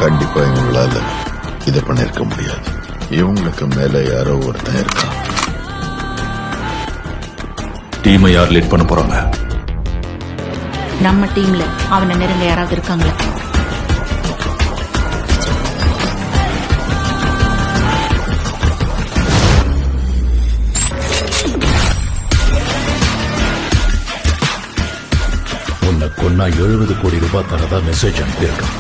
கண்டிப்பா இவங்களால இதை பண்ணிருக்க முடியாது. இவங்களுக்கு மேல யாரோ ஒருத்தன் இருக்கான். டீமை யார் லீட் பண்ண போறாங்க? நம்ம டீம்ல அவனை நெருங்க யாராவது இருக்காங்களா? உன்னை கொன்னா 70 கோடி ரூபாய் தரதா மெசேஜ் அனுப்பியிருக்கான்.